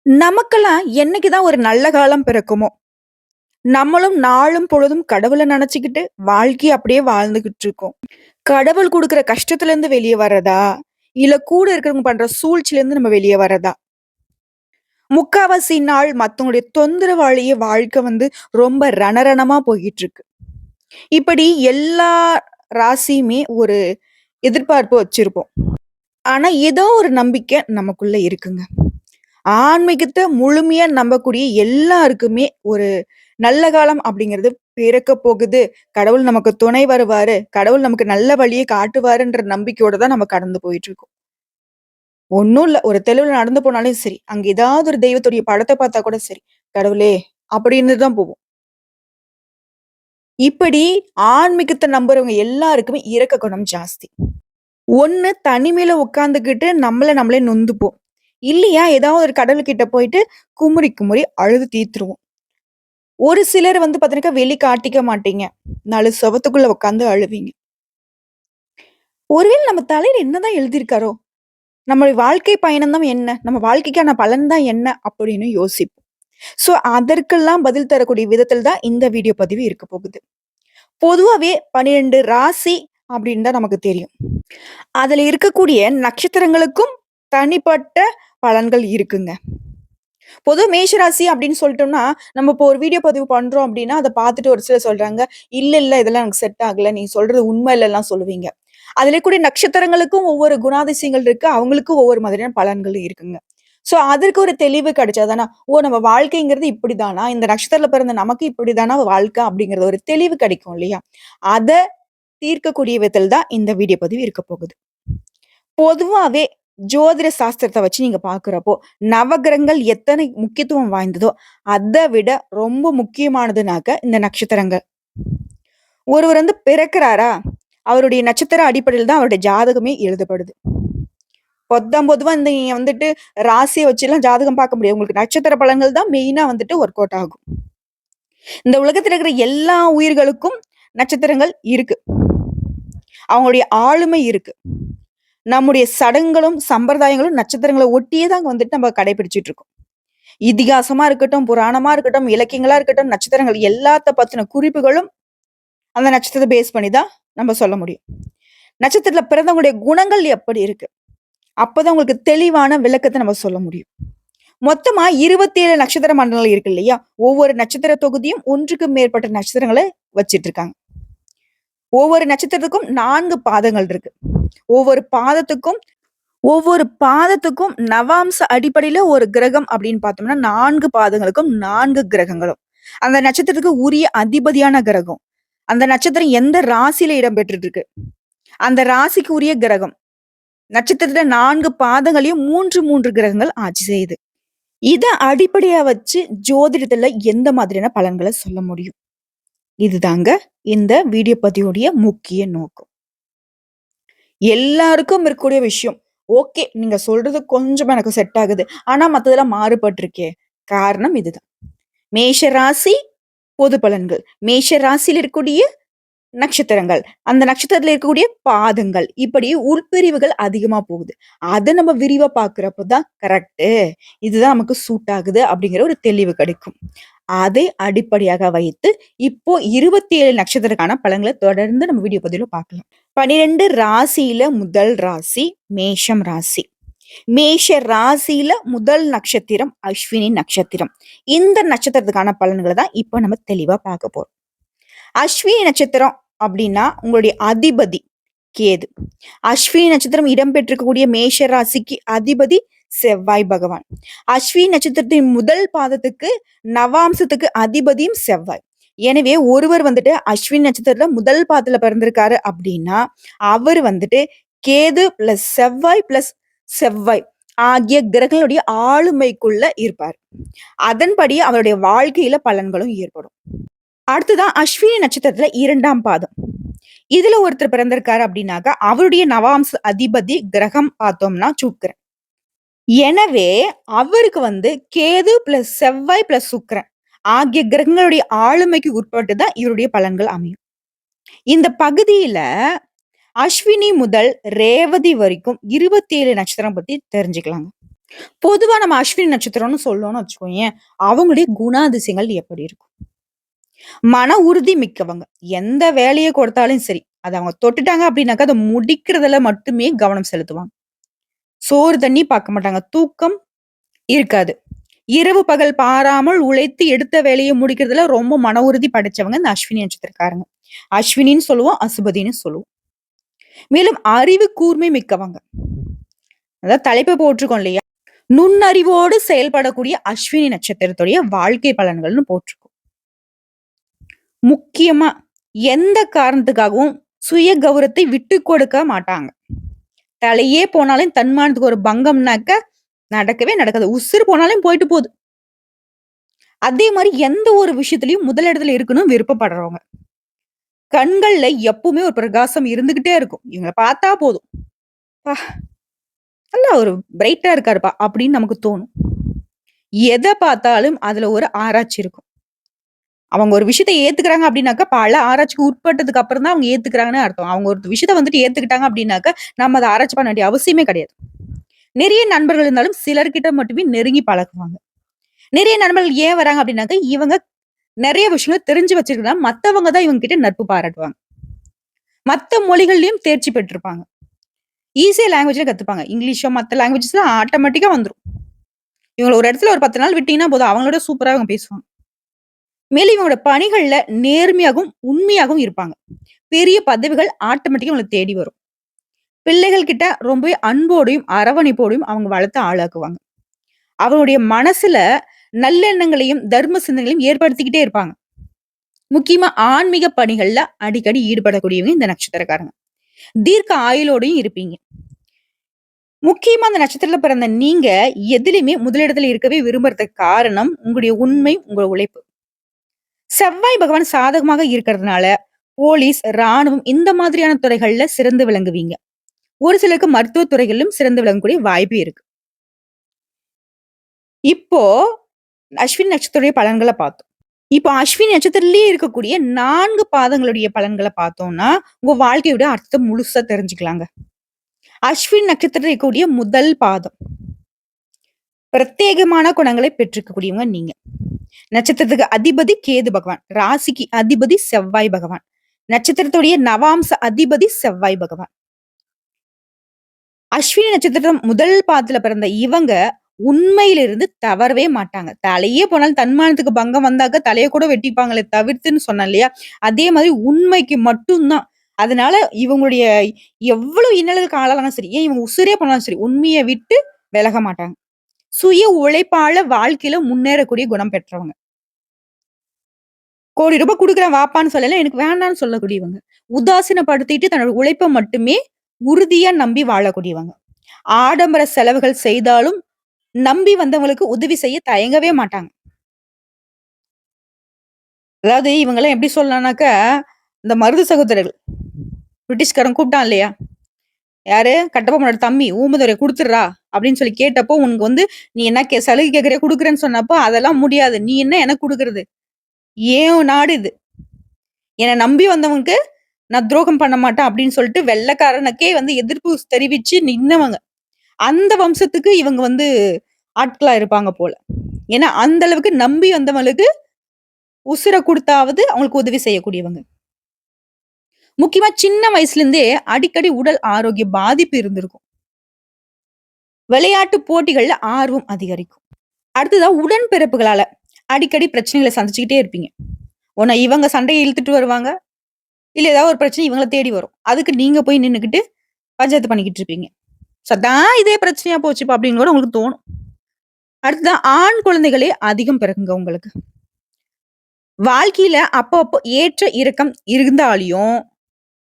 நமக்கெல்லாம் என்னைக்கு தான் ஒரு நல்ல காலம் பிறக்குமோ, நம்மளும் நாளும் பொழுதும் கடவுள நெனச்சுக்கிட்டு வாழ்க்கைய அப்படியே வாழ்ந்துகிட்டு இருக்கோம். கடவுள் குடுக்குற கஷ்டத்துலருந்து வெளிய வர்றதா? இல்ல கூட இருக்கிறவங்க பண்ற சூழ்ச்சிலருந்து நம்ம வெளிய வர்றதா? முக்காவாசி நாள் மத்தவங்களுடைய தொந்தரவாலேயே வாழ்க்கை ரொம்ப ரணரணமா போயிட்டுருக்கு. இப்படி எல்லா ராசியுமே ஒரு எதிர்பார்ப்பு வச்சிருப்போம். ஆனா, ஏதோ ஒரு நம்பிக்கை நமக்குள்ள இருக்குங்க. ஆன்மீகத்த முழுமையா நம்பக்கூடிய எல்லாருக்குமே ஒரு நல்ல காலம் அப்படிங்கிறது பிறக்க போகுது. கடவுள் நமக்கு துணை வருவாரு. கடவுள் நமக்கு நல்ல வழிய காட்டுவாருன்ற நம்பிக்கையோட தான் நம்ம கடந்து போயிட்டுருக்கோம். ஒண்ணும் இல்ல. ஒரு தெருவுல நடந்து போனாலும் சரி, அங்க ஏதாவது ஒரு தெய்வத்துடைய படத்த பார்த்தா கூட சரி, கடவுளே! அப்படின்னு தான் போவோம். இப்படி ஆன்மீகத்த நம்புறவங்க எல்லாருக்குமே இரக்க குணம் ஜாஸ்தி. ஒண்ணு தனிமையில உட்கார்ந்துகிட்டு நம்மள நம்மளே நொந்துப்போம். இல்லையா, ஏதாவது ஒரு கடவுள்கிட்ட போயிட்டு குமுறி குமுறி அழுது தீர்த்துருவோம். ஒரு சிலர் பார்த்தீங்கன்னாக்கா வெளி காட்டிக்க மாட்டீங்க. 4 செவுத்துக்குள்ள உட்காந்து அழுவீங்க. ஒருவேள நம்ம தலையில என்னதான் எழுதியிருக்காரோ? நம்ம வாழ்க்கை பயணம் தான் என்ன? நம்ம வாழ்க்கைக்கான பலன் தான் என்ன? அப்படின்னு யோசிப்போம். சோ, அதற்கெல்லாம் பதில் தரக்கூடிய விதத்தில் தான் இந்த வீடியோ பதிவு இருக்க போகுது. பொதுவாவே 12 ராசி அப்படின்னு தான் நமக்கு தெரியும். அதுல இருக்கக்கூடிய நட்சத்திரங்களுக்கும் தனிப்பட்ட பலன்கள் இருக்குங்க. பொதுவா மேஷ ராசி அப்படின்னு சொல்லிட்டோம்னா, நம்ம இப்போ ஒரு வீடியோ பதிவு பண்றோம் அப்படின்னா, அத பார்த்துட்டு ஒரு சிலர் சொல்றாங்க, "இல்ல, இல்ல இதெல்லாம் எனக்கு செட் ஆகல. நீ சொல்றது உண்மை இல்லல்லாம்" சொல்லுவீங்க. அதுல இருக்கக்கூடிய நட்சத்திரங்களுக்கும் ஒவ்வொரு குணாதிசயங்கள் இருக்கு. அவங்களுக்கும் ஒவ்வொரு மாதிரியான பலன்கள் இருக்குங்க. சோ, அதற்கு ஒரு தெளிவு கிடைச்சா தானா, "ஓ! நம்ம வாழ்க்கைங்கிறது இப்படிதானா? இந்த நட்சத்திரத்துல பிறந்த நமக்கு இப்படிதானா வாழ்க்கை?" அப்படிங்கிற ஒரு தெளிவு கிடைக்கும் இல்லையா? அத தீர்க்கக்கூடிய விதத்தில் தான் இந்த வீடியோ பதிவு இருக்க போகுது. பொதுவாவே ஜோதிட சாஸ்திரத்த வச்சு நீங்க பார்க்கிறப்போ, நவகிரகங்கள் எத்தனை முக்கியத்துவம் வாய்ந்ததோ, அத விட ரொம்ப முக்கியமானதுனாக்க இந்த நட்சத்திரங்கள். ஒருவர் பிறக்கிறாரா, அவருடைய நட்சத்திர அடிப்படையில தான் அவருடைய ஜாதகமே எழுதப்படுது. பொத்தாம் பொதுவா நீங்க ராசிய வச்சுலாம் ஜாதகம் பார்க்க முடியாது. உங்களுக்கு நட்சத்திர பலன்கள் தான் மெயினா ஒர்க் அவுட் ஆகும். இந்த உலகத்துல இருக்கிற எல்லா உயிர்களுக்கும் நட்சத்திரங்கள் இருக்கு. அவங்களுடைய ஆளுமை இருக்கு. நம்முடைய சடங்குகளும், சம்பிரதாயங்களும் நட்சத்திரங்கள ஒட்டியே தான் நம்ம கடைபிடிச்சுட்டு இருக்கோம். இதிகாசமா இருக்கட்டும், புராணமா இருக்கட்டும், இலக்கியங்களா இருக்கட்டும், நட்சத்திரங்கள் எல்லாத்த பத்தின குறிப்புகளும் அந்த நட்சத்திரத்த பேஸ் பண்ணி தான் நம்ம சொல்ல முடியும். நட்சத்திரத்துல பிறந்தவங்களுடைய குணங்கள் எப்படி இருக்கு? அப்பதான் உங்களுக்கு தெளிவான விளக்கத்த நம்ம சொல்ல முடியும். மொத்தமா 27 நட்சத்திர மண்டலங்கள் இருக்கு இல்லையா? ஒவ்வொரு நட்சத்திர தொகுதியும் 1க்கு மேற்பட்ட நட்சத்திரங்கள வச்சுட்டு இருக்காங்க. ஒவ்வொரு நட்சத்திரத்துக்கும் 4 பாதங்கள் இருக்கு. ஒவ்வொரு பாதத்துக்கும் ஒவ்வொரு பாதத்துக்கும் நவாம்ச அடிப்படையில ஒரு கிரகம் அப்படின்னு பார்த்தோம்னா, 4 பாதங்களுக்கும் 4 கிரகங்களும். அந்த நட்சத்திரத்துக்கு உரிய அதிபதியான கிரகம். அந்த நட்சத்திரம் எந்த ராசியில இடம் பெற்றுட்டு இருக்கு. அந்த ராசிக்கு உரிய கிரகம். நட்சத்திரத்துல 4 பாதங்களையும் 3, 3 கிரகங்கள் ஆட்சி செய்யுது. இத அடிப்படையா வச்சு ஜோதிடத்துல எந்த மாதிரியான பலன்கள சொல்ல முடியும். இதுதாங்க இந்த வீடியோ பதிவுடைய முக்கிய நோக்கம். எல்லாருக்கும் இருக்கக்கூடிய விஷயம். ஓகே. நீங்க சொல்றது கொஞ்சம் எனக்கு செட் ஆகுது. ஆனா மத்ததெல்லாம் மாறுபட்டிருக்கே. காரணம் இதுதான். மேஷ ராசி பொது பலன்கள். மேஷ ராசியில இருக்கக்கூடிய நட்சத்திரங்கள். அந்த நட்சத்திரத்துல இருக்கக்கூடிய பாதங்கள். இப்படி உட்பிரிவுகள் அதிகமா போகுது. அத நம்ம விரிவா பார்க்கிறப்ப தான் கரெக்ட்டு. இதுதான் நமக்கு சூட் ஆகுது அப்படிங்கிற ஒரு தெளிவு கிடைக்கும். அதை அடிப்படையாக வைத்து இப்போ 27 நட்சத்திரக்கான பலன்கள தொடர்ந்து நம்ம வீடியோ பதிவுல பார்க்கலாம். 12 ராசியில முதல் ராசி மேஷம் ராசி. மேஷ ராசியில முதல் நட்சத்திரம் அஸ்வினி நட்சத்திரம். இந்த நட்சத்திரத்துக்கான பலன்கள தான் இப்ப நம்ம தெளிவா பார்க்க போறோம். அஸ்வினி நட்சத்திரம் அப்படின்னா உங்களுடைய அதிபதி கேது. அஸ்வினி நட்சத்திரம் இடம்பெற்றிருக்கக்கூடிய மேஷ ராசிக்கு அதிபதி செவ்வாய் பகவான். அஸ்வினி நட்சத்திரத்தின் முதல் பாதத்துக்கு நவாம்சத்துக்கு அதிபதியும் செவ்வாய். எனவே ஒருவர் அஸ்வினி நட்சத்திரத்துல முதல் பாதத்துல பிறந்திருக்காரு அப்படின்னா, அவர் கேது பிளஸ் செவ்வாய் ஆகிய கிரகங்களுடைய ஆளுமைக்குள்ள இருப்பார். அதன்படி அவருடைய வாழ்க்கையில பலன்களும் ஏற்படும். அடுத்ததான் அஸ்வினி நட்சத்திரத்துல 2ஆம் பாதம். இதுல ஒருத்தர் பிறந்திருக்காரு அப்படின்னாக்கா, அவருடைய நவாம்ச அதிபதி கிரகம் பார்த்தோம்னா சுக்கிரன். எனவே அவருக்கு கேது பிளஸ் செவ்வாய் பிளஸ் சுக்கிரன் ஆகிய கிரகங்களுடைய ஆளுமைக்கு உட்பட்டு தான் இவருடைய பலன்கள் அமையும். இந்த பகுதியில அஸ்வினி முதல் ரேவதி வரைக்கும் 27 நட்சத்திரம் பத்தி தெரிஞ்சுக்கலாங்க. பொதுவா நம்ம அஸ்வினி நட்சத்திரம்னு சொல்லணும்னு வச்சுக்கோயேன். அவங்களுடைய குணாதிசயங்கள் எப்படி இருக்கும்? மன உறுதி மிக்கவங்க. எந்த வேலைய கொடுத்தாலும் சரி, அத அவங்க தொட்டுட்டாங்க அப்படின்னாக்கா, அத முடிக்கிறதுல மட்டுமே கவனம் செலுத்துவாங்க. சோறு, தண்ணி பார்க்க மாட்டாங்க. தூக்கம் இருக்காது. இரவு, பகல் பாராமல் உழைத்து எடுத்த வேலைய முடிக்கிறதுல ரொம்ப மன உறுதி படைச்சவங்க இந்த அஸ்வினி நட்சத்திரக்காரங்க. அஸ்வினின்னு சொல்லுவோம், அசுபதின்னு சொல்லுவோம். மேலும் அறிவு கூர்மை மிக்கவங்க. அதாவது தலைப்ப போட்டிருக்கோம் இல்லையா? நுண்ணறிவோடு செயல்படக்கூடிய அஸ்வினி நட்சத்திரத்துடைய வாழ்க்கை பலன்கள்னு போட்டிருக்கோம். முக்கியமா எந்த காரணத்துக்காகவும் சுய கௌரவத்தை விட்டு கொடுக்க மாட்டாங்க. தலையே போனாலும் தன்மானத்துக்கு ஒரு பங்கம்னாக்க நடக்கவே நடக்காது. உசுரு போனாலும் போயிட்டு போகுது. அதே மாரி எந்த ஒரு விஷயத்திலயும் முதலிடத்துல இருக்கணும்னு விருப்பப்படுறவங்க. கண்கள்ல எப்பவுமே ஒரு பிரகாசம் இருந்துகிட்டே இருக்கும். இவங்கள பார்த்தா போதும். "அப்பா! நல்லா ஒரு பிரைட்டா இருக்காருப்பா" அப்படின்னு நமக்கு தோணும். எத பார்த்தாலும் அதுல ஒரு ஆராய்ச்சி இருக்கும். அவங்க ஒரு விஷயத்த ஏத்துக்கிறாங்க அப்படின்னாக்கா, பல ஆராய்ச்சிக்கு உட்பட்டதுக்கு அப்புறம் தான் அவங்க ஏத்துக்கிறாங்கன்னு அர்த்தம். அவங்க ஒரு விஷயத்த வந்துட்டு ஏத்துக்கிட்டாங்க அப்படின்னாக்கா, நம்ம அத ஆராய்ச்சி பண்ண வேண்டிய அவசியமே கிடையாது. நிறைய நண்பர்கள் இருந்தாலும் சிலர்கிட்ட மட்டுமே நெருங்கி பழகுவாங்க. நிறைய நண்பர்கள் ஏன் வராங்க அப்படின்னாக்கா, இவங்க நெறைய விஷயங்கள் தெரிஞ்சு வச்சிருக்கனால, மத்தவங்க தான் இவங்க கிட்ட நட்பு பாராட்டுவாங்க. மத்த மொழிகள்லயும் தேர்ச்சி பெற்றிருப்பாங்க. ஈஸியா லாங்குவேஜ்ல கத்துப்பாங்க. இங்கிலீஷோ மத்த லாங்குவேஜஸ்லாம் ஆட்டோமேட்டிக்கா வந்துரும். இவங்கள ஒரு இடத்துல ஒரு 10 நாள் விட்டீங்கன்னா போதும், அவங்களோட சூப்பரா இவங்க பேசுவாங்க. மேலும் இவங்களோட பணிகள்ல நேர்மையாகவும், உண்மையாகவும் இருப்பாங்க. பெரிய பதவிகள் ஆட்டோமேட்டிக்கா உங்கள தேடி வரும். பிள்ளைகள் கிட்ட ரொம்பவே அன்போடையும், அரவணைப்போடையும் அவங்க வளர்த்து ஆளாக்குவாங்க. அவருடைய மனசுல நல்லெண்ணங்களையும், தர்ம சிந்தனைகளையும் ஏற்படுத்திக்கிட்டே இருப்பாங்க. முக்கியமா ஆன்மீக பணிகள்ல அடிக்கடி ஈடுபடக்கூடியவங்க இந்த நட்சத்திரக்காரங்க. தீர்க்க ஆயுளோடையும் இருப்பீங்க. முக்கியமா அந்த நட்சத்திரத்துல பிறந்த நீங்க எதிலுமே முதலிடத்துல இருக்கவே விரும்புறதுக்கு காரணம் உங்களுடைய உண்மை, உங்க உழைப்பு. செவ்வாய் பகவான் சாதகமாக இருக்கிறதுனால, போலீஸ், ராணுவம் இந்த மாதிரியான துறைகள்ல சிறந்து விளங்குவீங்க. ஒரு சிலருக்கு மருத்துவ துறைகளிலும் சிறந்து விளங்கக்கூடிய வாய்ப்பு இருக்கு. இப்போ அஸ்வினி நட்சத்திரத்துடைய பலன்கள பார்த்தோம். இப்போ அஸ்வினி நட்சத்திரத்திலேயே இருக்கக்கூடிய 4 பாதங்களுடைய பலன்கள பார்த்தோம்னா, உங்க வாழ்க்கையோட அர்த்தத்த முழுசா தெரிஞ்சுக்கலாங்க. அஸ்வினி நட்சத்திரத்துல இருக்கக்கூடிய முதல் பாதம். பிரத்யேகமான குணங்களை பெற்றிருக்கக்கூடியவங்க நீங்க. நட்சத்திரத்துக்கு அதிபதி கேது பகவான். ராசிக்கு அதிபதி செவ்வாய் பகவான். நட்சத்திரத்துடைய நவாம்ச அதிபதி செவ்வாய் பகவான். அஸ்வினி நட்சத்திரம் முதல் பாதத்துல பிறந்த இவங்க உண்மையிலிருந்து தவறவே மாட்டாங்க. தலையே போனாலும் தன்மானத்துக்கு பங்கம் வந்தாக்க தலைய கூட வெட்டிப்பாங்களே தவிர்த்துன்னு சொன்னேன் இல்லையா? அதே மாதிரி உண்மைக்கு மட்டும் தான். அதனால இவங்களுடைய எவ்வளவு இன்னல்களுக்கு ஆளானாலும் சரி, ஏன் இவங்க உசுரே போனாலும் சரி, உண்மைய விட்டு விலக மாட்டாங்க. சுய உழைப்பால வாழ்க்கையில முன்னேறக்கூடிய குணம் பெற்றவங்க. கோடி ரூபாய் குடுக்குறேன் வாப்பான்னு சொல்லல, எனக்கு வேண்டான்னு சொல்லக்கூடியவங்க. உதாசீனப்படுத்திட்டு தன்னோட உழைப்ப மட்டுமே உறுதியா நம்பி வாழக்கூடியவங்க. ஆடம்பர செலவுகள் செய்தாலும் நம்பி வந்தவங்களுக்கு உதவி செய்ய தயங்கவே மாட்டாங்க. அதாவது இவங்கலாம் எப்படி சொல்லலாம்னாக்கா, இந்த மருது சகோதரர்கள். பிரிட்டிஷ்காரன் கூப்பிட்டான் இல்லையா? யாரு? கட்டபொம்மனோட தம்பி ஊமதுரைய குடுத்துடுறா அப்படின்னு சொல்லி கேட்டப்போ, உனக்கு வந்து நீ என்ன சலுகை கேட்கிறியோ குடுக்குறேன்னு சொன்னப்போ, அதெல்லாம் முடியாது. நீ என்ன எனக்கு குடுக்குறது? என் நாடு இது. என்ன நம்பி வந்தவனுக்கு நான் துரோகம் பண்ண மாட்டேன் அப்படின்னு சொல்லிட்டு வெள்ளைக்காரனுக்கே வந்து எதிர்ப்பு தெரிவிச்சு நின்னவங்க. அந்த வம்சத்துக்கு இவங்க வந்து ஆட்களா இருப்பாங்க போல. ஏன்னா அந்த அளவுக்கு நம்பி வந்தவங்களுக்கு உசுர குடுத்தாவது அவங்களுக்கு உதவி செய்யக்கூடியவங்க. முக்கியமா சின்ன வயசுல இருந்தே அடிக்கடி உடல் ஆரோக்கிய பாதிப்பு இருந்திருக்கும். விளையாட்டு போட்டிகள்ல ஆர்வம் அதிகரிக்கும். அடுத்ததா உடன்பிறப்புகளால அடிக்கடி பிரச்சனைகள சந்திச்சுக்கிட்டே இருப்பீங்க. ஒண்ணு இவங்க சண்டைய இழுத்துட்டு வருவாங்க. இல்ல ஏதாவது ஒரு பிரச்சனை இவங்கள தேடி வரும். அதுக்கு நீங்க போய் நின்னுகிட்டு பஞ்சாயத்து பண்ணிக்கிட்டு இருப்பீங்க. சதான் இதே பிரச்சனையா போச்சுப்பா அப்படின்னு கூட உங்களுக்கு தோணும். அடுத்ததா ஆண் குழந்தைகளே அதிகம் பிறக்குங்க உங்களுக்கு. வாழ்க்கையில அப்பப்போ ஏற்ற இறக்கம் இருந்தாலும்,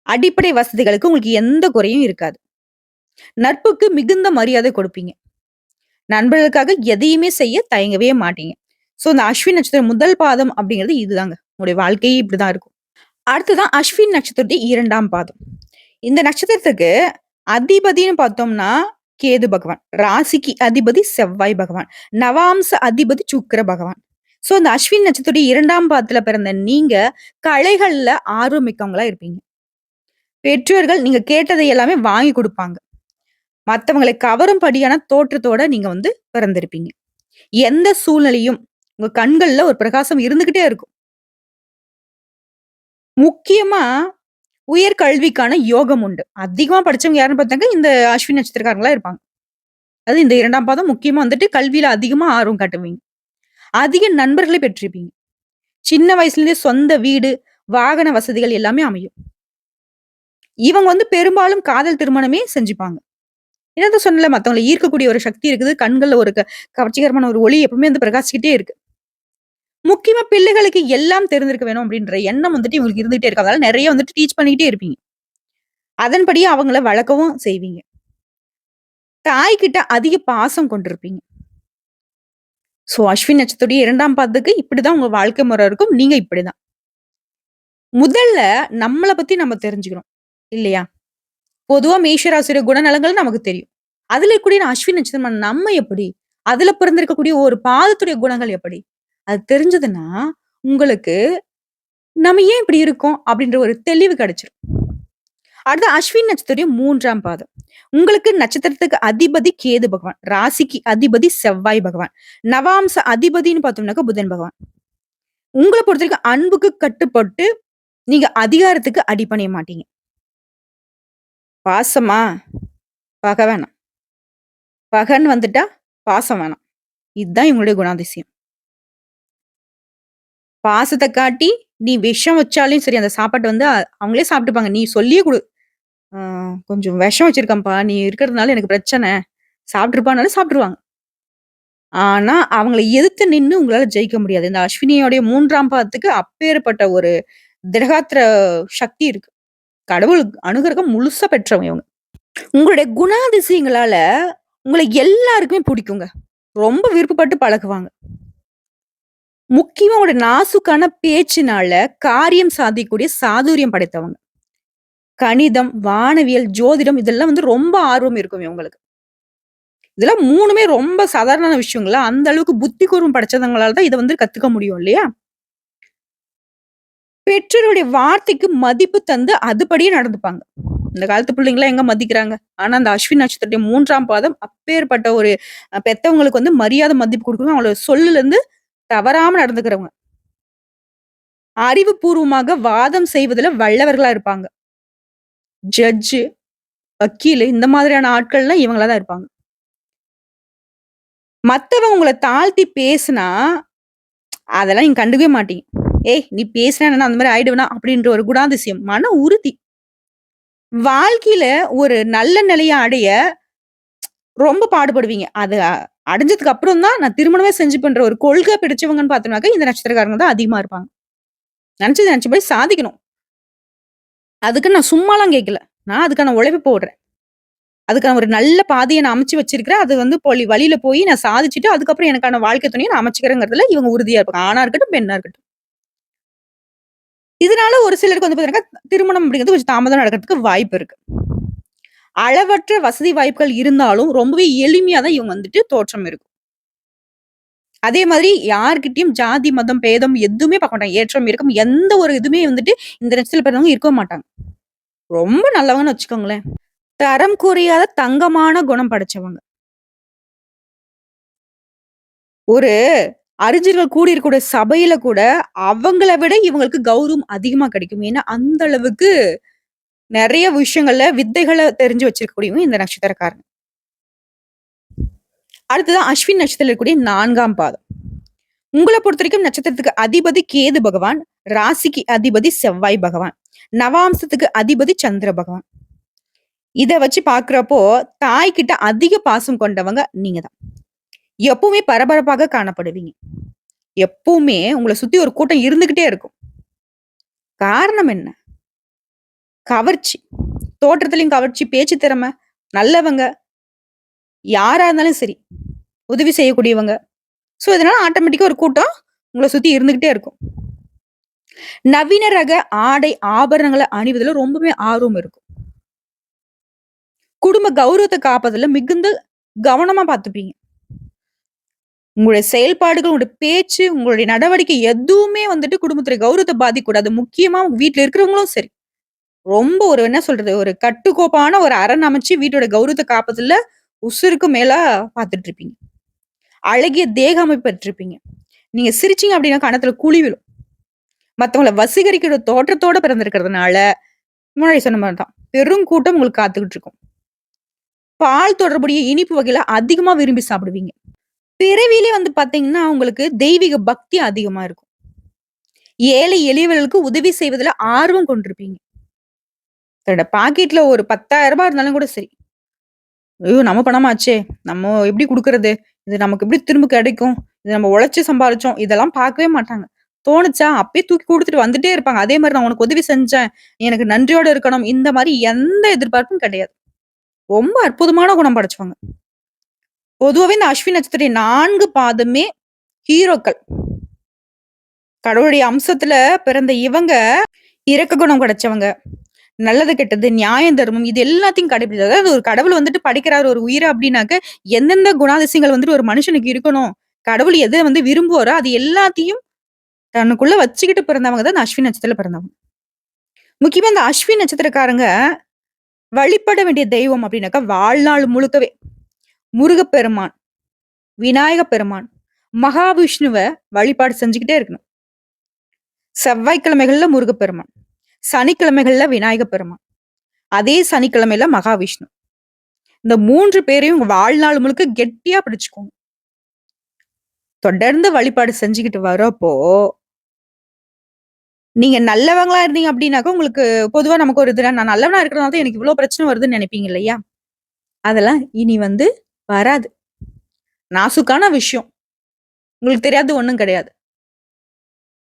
அடிப்படை வசதிகளுக்கு உங்களுக்கு எந்த குறையும் இருக்காது. நட்புக்கு மிகுந்த மரியாதை கொடுப்பீங்க. நண்பர்களுக்காக எதையுமே செய்ய தயங்கவே மாட்டீங்க. சோ, இந்த அஸ்வின் நட்சத்திரம் முதல் பாதம் அப்படிங்கிறது இதுதாங்க. உங்களுடைய வாழ்க்கையே இப்படிதான் இருக்கும். அடுத்ததான் அஸ்வின் நட்சத்திரத்துடைய 2ஆம் பாதம். இந்த நட்சத்திரத்துக்கு அதிபதின்னு பார்த்தோம்னா, கேது பகவான். ராசிக்கு அதிபதி செவ்வாய் பகவான். நவாம்ச அதிபதி சுக்கிர பகவான். சோ, இந்த அஸ்வின் நட்சத்திரத்துடைய 2ஆம் பாதத்துல பிறந்த நீங்க, கலைகள்ல ஆர்வம் மிக்கவங்களா இருப்பீங்க. பெற்றோர்கள் நீங்க கேட்டதை எல்லாமே வாங்கி குடுப்பாங்க. மத்தவங்களை கவரும்படியான தோற்றத்தோட நீங்க வந்து பிறந்திருப்பீங்க. எந்த சூழ்நிலையும் உங்க கண்கள்ல ஒரு பிரகாசம் இருந்துகிட்டே இருக்கும். முக்கியமா உயர் கல்விக்கான யோகம் உண்டு. அதிகமா படிச்சவங்க யாருன்னு பார்த்தாங்க, இந்த அஸ்வினி நட்சத்திரக்காரங்களா இருப்பாங்க. அது இந்த 2ஆம் பாதம் முக்கியமா வந்துட்டு கல்வியில அதிகமா ஆர்வம் காட்டுவீங்க. அதிக நண்பர்களை பெற்றிருப்பீங்க. சின்ன வயசுலேருந்தே சொந்த வீடு, வாகன வசதிகள் எல்லாமே அமையும். இவங்க வந்து பெரும்பாலும் காதல் திருமணமே செஞ்சுப்பாங்க. என்னதான் சொன்னேன்ல மத்தவங்கள ஈர்க்கக்கூடிய ஒரு சக்தி இருக்குது. கண்கள்ல ஒரு கவர்ச்சிகரமான ஒரு ஒளி எப்பவுமே வந்து பிரகாசிச்சுக்கிட்டே இருக்கு. முக்கியமா பிள்ளைகளுக்கு எல்லாம் தெரிந்திருக்க வேணும் அப்படின்ற எண்ணம் வந்துட்டு இவங்களுக்கு இருந்துகிட்டே இருக்கு. அதனால நெறைய வந்துட்டு டீச் பண்ணிக்கிட்டே இருப்பீங்க. அதன்படியே அவங்கள வளர்க்கவும் செய்வீங்க. தாய்கிட்ட அதிக பாசம் கொண்டிருப்பீங்க. சோ அஸ்வினி நட்சத்திரத்துடைய 2ஆம் பாதத்துக்கு இப்படிதான் உங்க வாழ்க்கை முறை இருக்கும். நீங்க இப்படிதான். முதல்ல நம்மள பத்தி நம்ம தெரிஞ்சுக்கணும். இல்லையா? பொதுவா மேஷ ராசியோட குணநலங்கள் நமக்கு தெரியும். அதுல கூடிய அஸ்வினி நட்சத்திரம் நம்ம எப்படி? அதுல பிறந்திருக்கக்கூடிய ஒரு பாதத்துடைய குணங்கள் எப்படி? அது தெரிஞ்சதுன்னா, உங்களுக்கு நம்ம ஏன் இப்படி இருக்கோம்? அப்படின்ற ஒரு தெளிவு கிடைச்சிரும். அடுத்து அஸ்வினி நட்சத்திரம் 3ஆம் பாதம். உங்களுக்கு நட்சத்திரத்துக்கு அதிபதி கேது பகவான். ராசிக்கு அதிபதி செவ்வாய் பகவான். நவாம்ச அதிபதின்னு பார்த்தோம்னாக்க புதன் பகவான். உங்கள பொறுத்தவரைக்கும் அன்புக்கு கட்டுப்பட்டு, நீங்க அதிகாரத்துக்கு அடிபணிய மாட்டீங்க. பாசமா? பகை வேணாம். பகைன்னு வந்துட்டா பாசம் வேணாம். இதுதான் இவங்களுடைய குணாதிசயம். பாசத்த காட்டி, நீ விஷம் வச்சாலும் சரி, அந்த சாப்பாட்ட வந்து அவங்களே சாப்பிட்டுப்பாங்க. நீ சொல்லியே குடு. "ஆ கொஞ்சம் விஷம் வச்சிருக்கேன்ப்பா, நீ இருக்கிறதுனால எனக்கு பிரச்சனை." சாப்பிட்டுருப்பானாலும் சாப்பிட்டுருவாங்க. ஆனா, அவங்கள எதிர்த்து நின்னு உங்களால ஜெயிக்க முடியாது. இந்த அஸ்வினியோடைய 3ஆம் பாதத்துக்கு அப்பேற்பட்ட ஒரு திடகாத்திர சக்தி இருக்கு. கடவுள் அனுகிரகம் முழுசா பெற்றவங்க இவங்க. உங்களுடைய குணாதிசயங்களால உங்கள எல்லாருக்குமே புடிக்குங்க. ரொம்ப விருப்பப்பட்டு பழகுவாங்க. முக்கியமா உங்களோட நாசூக்கான பேச்சினால காரியம் சாதிக்கக்கூடிய சாதுரியம் படைத்தவங்க. கணிதம், வானவியல், ஜோதிடம் இதெல்லாம் வந்து ரொம்ப ஆர்வம் இருக்கும் இவங்களுக்கு. இதெல்லாம் 3மே ரொம்ப சாதாரணமான விஷயங்கள. அந்த அளவுக்கு புத்தி கூர்மை படைச்சவங்களால தான் இத வந்து கத்துக்க முடியும் இல்லையா? பெற்றோருடைய வார்த்தைக்கு மதிப்பு தந்து அதுபடியே நடந்துப்பாங்க. இந்த காலத்து பிள்ளைங்கலாம் எங்க மதிக்கிறாங்க? ஆனா, அந்த அஸ்வினி நட்சத்திரத்துடைய 3ஆம் பாதம் அப்பேற்பட்ட ஒரு பெத்தவங்களுக்கு வந்து மரியாதை மதிப்பு குடுக்கணும். அவங்களோட சொல்லுலருந்து தவறாம நடந்துக்கிறவங்க. அறிவுபூர்வமாக வாதம் செய்வதில வல்லவர்களா இருப்பாங்க. ஜட்ஜு, வக்கீலு இந்த மாதிரியான ஆட்கள்லாம் இவங்களா தான் இருப்பாங்க. மத்தவங்க உங்கள தாழ்த்தி பேசுனா, அதெல்லாம் நீங்க கண்டுக்கவே மாட்டீங்க. "ஏய்! நீ பேசினா என்ன அந்த மாரி ஆயிடுவேனா?" அப்படின்ற ஒரு குணாதிசயம், மன உறுதி. வாழ்க்கையில ஒரு நல்ல நிலைய அடைய ரொம்ப பாடுபடுவீங்க. அது அடைஞ்சதுக்கு அப்புறம் தான் நான் திருமணமே செஞ்சுப்பேன்ற ஒரு கொள்கை பிடிச்சவங்கன்னு பார்த்தோம்னாக்க, இந்த நட்சத்திரக்காரங்க தான் அதிகமா இருப்பாங்க. நெனச்சது நெனச்சபடி சாதிக்கணும். அதுக்கு நான் சும்மாலாம் கேட்கல. நான் அதுக்கான உழைப்பு போடுறேன். அதுக்கான ஒரு நல்ல பாதைய நான் அமைச்சு வச்சிருக்கிறேன். அது வந்து வழியில போய் நான் சாதிச்சுட்டு, அதுக்கப்புறம் எனக்கான வாழ்க்கை துணைய நான் அமைச்சுக்கிறேங்கிறதுல இவங்க உறுதியா இருப்பாங்க. ஆணா இருக்கட்டும், பெண்ணா இருக்கட்டும். இதனால ஒரு சிலருக்கு வந்து பார்த்தீங்கன்னா, திருமணம் அப்படிங்கிறது கொஞ்சம் தாமதம் நடக்கிறதுக்கு வாய்ப்பு இருக்கு. அளவற்ற வசதி வாய்ப்புகள் இருந்தாலும், ரொம்பவே எளிமையா தான் இவங்க வந்துட்டு தோற்றம் இருக்கும். அதே மாதிரி யார்கிட்டயும் ஜாதி, மதம், பேதம் எதுவுமே பார்க்க மாட்டாங்க. ஏற்றம், இறக்கம் எந்த ஒரு இதுவுமே வந்துட்டு இந்த நட்சத்திரத்துல பிறந்தவங்க இருக்கவும் மாட்டாங்க. ரொம்ப நல்லவங்கன்னு வச்சுக்கோங்களேன். தரம் குறையாத தங்கமான குணம் படைச்சவங்க. ஒரு அறிஞர்கள் கூடியிருக்கக்கூடிய சபையில கூட அவங்கள விட இவங்களுக்கு கௌரவம் அதிகமா கிடைக்கும். ஏன்னா, அந்த அளவுக்கு நெறைய விஷயங்கள்ல வித்தைகள தெரிஞ்சு வச்சிருக்கக்கூடியவங்க இந்த நட்சத்திரக்காரங்க. அடுத்தது அஸ்வின் நட்சத்திரத்துல இருக்கக்கூடிய 4ஆம் பாதம். உங்கள பொறுத்தவரைக்கும் நட்சத்திரத்துக்கு அதிபதி கேது பகவான், ராசிக்கு அதிபதி செவ்வாய் பகவான், நவாம்சத்துக்கு அதிபதி சந்திர பகவான். இத வச்சு பார்க்கிறப்போ, தாய் கிட்ட அதிக பாசம் கொண்டவங்க நீங்க தான். எப்பவுமே பரபரப்பாக காணப்படுவீங்க. எப்பவுமே உங்கள சுத்தி ஒரு கூட்டம் இருந்துகிட்டே இருக்கும். காரணம் என்ன? கவர்ச்சி. தோற்றத்திலயும் கவர்ச்சி, பேச்சு திறமை, நல்லவங்க, யாரா இருந்தாலும் சரி, உதவி செய்யக்கூடியவங்க. சோ, இதனால ஆட்டோமேட்டிக்கா ஒரு கூட்டம் உங்கள சுத்தி இருந்துகிட்டே இருக்கும். நவீன ரக ஆடை, ஆபரணங்கள அணிவதில ரொம்பவே ஆர்வம் இருக்கும். குடும்ப கௌரவத்த காப்பதில மிகுந்த கவனமா பார்த்துப்பீங்க. உங்களுடைய செயல்பாடுகள், உங்களுடைய பேச்சு, உங்களுடைய நடவடிக்கை எதுவுமே வந்துட்டு குடும்பத்துடைய கௌரவத்த பாதிக்கக்கூடாது. முக்கியமா உங்க வீட்ல இருக்கிறவங்களும் சரி. ரொம்ப ஒரு என்ன சொல்றது? ஒரு கட்டுக்கோப்பான ஒரு அரண் அமைச்சு வீட்டோட கௌரவத்த காப்பதுல உசுருக்கு மேலா பார்த்துட்டு இருப்பீங்க. அழகிய தேக அமைப்பு பெற்றிருப்பீங்க. நீங்க சிரிச்சீங்க அப்டின்னா கன்னத்துல குழி விழும். மத்தவங்கள வசீகரிக்கிற தோற்றத்தோட பிறந்திருக்கிறதுனால, முன்னாடி சொன்ன மாரி தான். பெருங்கூட்டம் உங்களுக்கு காத்துக்கிட்டு இருக்கும். பால் தொடர்புடைய இனிப்பு வகைகள அதிகமா விரும்பி சாப்பிடுவீங்க. பிறவியிலே வந்து பார்த்தீங்கன்னா, உங்களுக்கு தெய்வீக பக்தி அதிகமா இருக்கும். ஏழை எளியவர்களுக்கு உதவி செய்வதில ஆர்வம் கொண்டிருப்பீங்க. தன்னோட பாக்கெட்ல ஒரு ரூ. 10,000 இருந்தாலும் கூட சரி. ஐயோ! நம்ம பணமாச்சே! நம்ம எப்படி குடுக்குறது? இது நமக்கு எப்படி திரும்ப கிடைக்கும்? இது நம்ம உழைச்சு சம்பாரிச்சோம். இதெல்லாம் பார்க்கவே மாட்டாங்க. தோணுச்சா, அப்பயே தூக்கி குடுத்துட்டு வந்துட்டே இருப்பாங்க. அதே மாரி நான் உனக்கு உதவி செஞ்சேன். எனக்கு நன்றியோட இருக்கணும். இந்த மாரி எந்த எதிர்பார்ப்பும் கிடையாது. ரொம்ப அற்புதமான குணம் படைச்சவங்க. பொதுவாவே இந்த அஸ்வினி நட்சத்திர 4 பாதமே ஹீரோக்கள். கடவுளுடைய அம்சத்துல பிறந்த இவங்க இரக்க குணம் படைச்சவங்க. நல்லது, கெட்டது, நியாயம், தர்மம் இது எல்லாத்தையும் கடைபிடிச்சு அதாவது ஒரு கடவுள் வந்துட்டு படைக்கிறாரு ஒரு உயிர அப்டின்னாக்க, எந்தெந்த குணாதிசயங்கள் வந்துட்டு ஒரு மனுஷனுக்கு இருக்கணும். கடவுள் எத வந்து விரும்புவாரோ, அது எல்லாத்தையும் தனக்குள்ள வச்சுக்கிட்டு பிறந்தவங்க தான் இந்த அஸ்வினி நட்சத்திரத்துல பிறந்தவங்க. முக்கியமா இந்த அஸ்வினி நட்சத்திரக்காரங்க வழிபட வேண்டிய தெய்வம் அப்டின்னாக்கா, வாழ்நாள் முழுக்கவே முருகப்பெருமான், விநாயக பெருமான், மகாவிஷ்ணுவ வழிபாடு செஞ்சுக்கிட்டே இருக்கணும். செவ்வாய்க்கிழமைகள்ல முருகப்பெருமான், சனிக்கிழமைகள்ல விநாயக பெருமான், அதே சனிக்கிழமையில மகாவிஷ்ணு. இந்த 3 பேரையும் உங்க வாழ்நாள் முழுக்க கெட்டியா பிடிச்சுக்கோங்க. தொடர்ந்து வழிபாடு செஞ்சுகிட்டு வரப்போ, நீங்க நல்லவங்களா இருந்தீங்க அப்டின்னாக்க, உங்களுக்கு பொதுவா நமக்கு ஒரு இது நான் நல்லவனா இருக்கிறனால தான் எனக்கு இவ்ளோ பிரச்சனை வருதுன்னு நெனைப்பீங்க இல்லையா? அதெல்லாம் இனி வந்து வராது. நாசூக்கான விஷயம். உங்களுக்கு தெரியாதது ஒண்ணும் கிடையாது.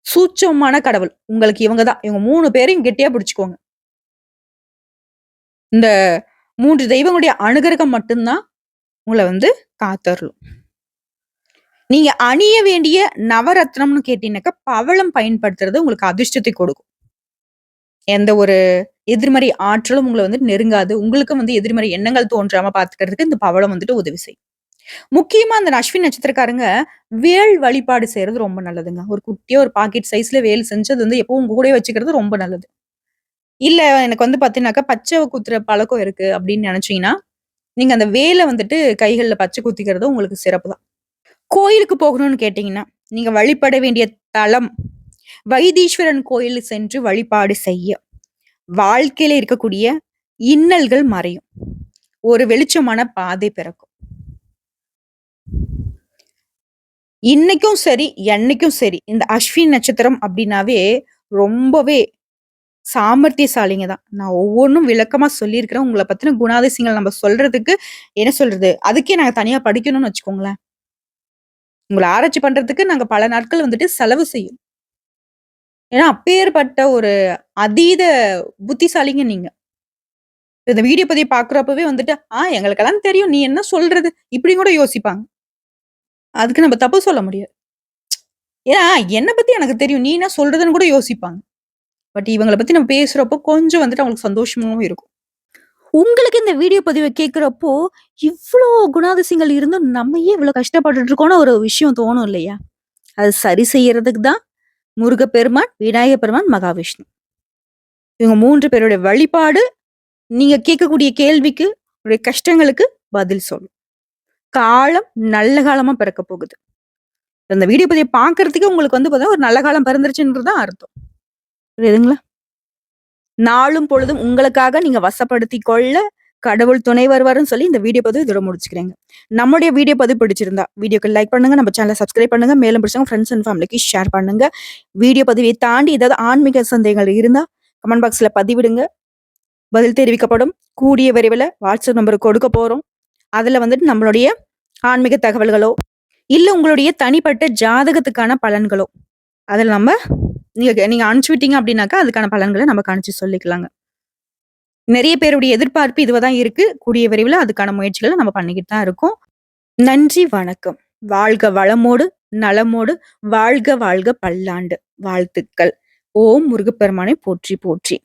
சூட்சமமான கடவுள். உங்களுக்கு இவங்க தான். இவங்க 3 பேரையும் கெட்டியா பிடிச்சுக்கோங்க. இந்த 3 தெய்வங்களுடைய அனுகிரகம் மட்டும் தான் உங்கள வந்து காத்தருளும். நீங்க அணிய வேண்டிய நவரத்னம்னு கேட்டீங்கன்னாக்கா, பவளம் பயன்படுத்துறது உங்களுக்கு அதிர்ஷ்டத்தை கொடுக்கும். எந்த ஒரு எதிர்மறை ஆற்றலும் உங்கள வந்து நெருங்காது. உங்களுக்கும் வந்து எதிர்மறை எண்ணங்கள் தோன்றாம பார்த்துக்கிறதுக்கு இந்த பவளம் வந்துட்டு உதவி செய்யும். முக்கியமா அந்த அஸ்வினி நட்சத்திரக்காரங்க வேல் வழிபாடு செய்றது ரொம்ப நல்லதுங்க. ஒரு குட்டியா ஒரு பாக்கெட் சைஸ்ல வேல் செஞ்சு அது வந்து எப்பவும் உங்க கூடயே வச்சுக்கிறது ரொம்ப நல்லது. இல்ல எனக்கு வந்து பார்த்தீங்கன்னாக்கா, பச்சை குத்துற பழக்கம் இருக்கு அப்படின்னு நெனச்சீங்கன்னா, நீங்க அந்த வேல வந்துட்டு கைகள்ல பச்சை குத்திக்கிறது உங்களுக்கு சிறப்பு தான். கோயிலுக்கு போகணும்னு கேட்டீங்கன்னா, நீங்க வழிபட வேண்டிய தலம், வைத்தீஸ்வரன் கோயில் சென்று வழிபாடு செய்ய, வாழ்க்கையில இருக்கக்கூடிய இன்னல்கள் மறையும். ஒரு வெளிச்சமான பாதை பிறக்கும். இன்னைக்கும் சரி, என்னைக்கும் சரி, இந்த அஸ்வினி நட்சத்திரம் அப்டின்னாவே ரொம்பவே சாமர்த்தியசாலிங்க தான். நான் ஒவ்வொன்னும் விளக்கமா சொல்லியிருக்கிறேன். உங்கள பத்தின குணாதிசயங்கள் நம்ம சொல்றதுக்கு என்ன சொல்றது? அதுக்கே நாங்க தனியா படிக்கணும்னு வச்சுக்கோங்களேன். உங்கள ஆராய்ச்சி பண்றதுக்கு நாங்க பல நாட்கள் வந்துட்டு செலவு செய்யும். ஏன்னா, அப்பேற்பட்ட ஒரு அதீத புத்திசாலிங்க நீங்க. இந்த வீடியோ பதிவு பார்க்குறப்பவே வந்துட்டு, எங்களுக்கெல்லாம் தெரியும். நீ என்ன சொல்றது?" இப்படின்னு கூட யோசிப்பாங்க. அதுக்கு நம்ம தப்பு சொல்ல முடியாது. ஏன்னா, என்ன பத்தி எனக்கு தெரியும். நீ என்ன சொல்றதுன்னு கூட யோசிப்பாங்க. பட் இவங்கள பத்தி நம்ம பேசுறப்போ கொஞ்சம் வந்துட்டு அவங்களுக்கு சந்தோஷமாவும் இருக்கும். உங்களுக்கு இந்த வீடியோ பதிவ கேட்கிறப்போ, இவ்ளோ குணாதிசயங்கள் இருந்தும் நம்ம ஏன் இவ்ளோ கஷ்டப்பட்டுட்டு இருக்கோம்னு ஒரு விஷயம் தோணும் இல்லையா? அது சரி செய்யறதுக்கு தான் முருகப்பெருமான், விநாயகப் பெருமான், மகாவிஷ்ணு. இவங்க 3 பேருடைய வழிபாடு, நீங்க கேட்கக்கூடிய கேள்விக்கு, உங்களுடைய கஷ்டங்களுக்கு பதில் சொல்லும். காலம் நல்ல காலமா பிறக்கப் போகுது. இந்த வீடியோ பதிவ பார்க்கறதுக்கே உங்களுக்கு வந்து பார்த்தா ஒரு நல்ல காலம் பிறந்துருச்சுன்றது தான் அர்த்தம். புரியுதுங்களா? நாளும் பொழுதும் உங்களுக்காக நீங்க வசப்படுத்திக் கொள்ள கடவுள் துணை வருவாருன்னு சொல்லி இந்த வீடியோ பதிவு இதோட முடிச்சுக்கிறேங்க. நம்முடைய வீடியோ பதிவு பிடிச்சிருந்தா வீடியோக்கு லைக் பண்ணுங்க, நம்ம சேனலை சப்ஸ்கிரைப் பண்ணுங்க, மேலும் பிடிச்சவங்க ஃப்ரெண்ட்ஸ் அண்ட் ஃபேமிலிக்கு ஷேர் பண்ணுங்க. வீடியோ பதிவை தாண்டி ஏதாவது ஆன்மீக சந்தேகங்கள் இருந்தா கமெண்ட் பாக்ஸ்ல பதிவிடுங்க. பதில் தெரிவிக்கப்படும். கூடிய விரைவில் வாட்ஸ்அப் நம்பருக்கு கொடுக்க போறோம். அதுல வந்துட்டு நம்மளுடைய ஆன்மீக தகவல்களோ, இல்ல உங்களுடைய தனிப்பட்ட ஜாதகத்துக்கான பலன்களோ, அதுல நம்ம நீங்க நீங்க அனுப்பிச்சு விட்டீங்க அப்படின்னாக்கா, அதுக்கான பலன்கள நம்ம கணிச்சு சொல்லிக்கலாங்க. நெறைய பேருடைய எதிர்பார்ப்பு இதுவா தான் இருக்கு. கூடிய விரைவில அதுக்கான முயற்சிகள நம்ம பண்ணிக்கிட்டு தான் இருக்கோம். நன்றி, வணக்கம். வாழ்க வளமோடு, நலமோடு, வாழ்க வாழ்க பல்லாண்டு. வாழ்த்துக்கள். ஓம் முருகப்பெருமானை போற்றி போற்றி.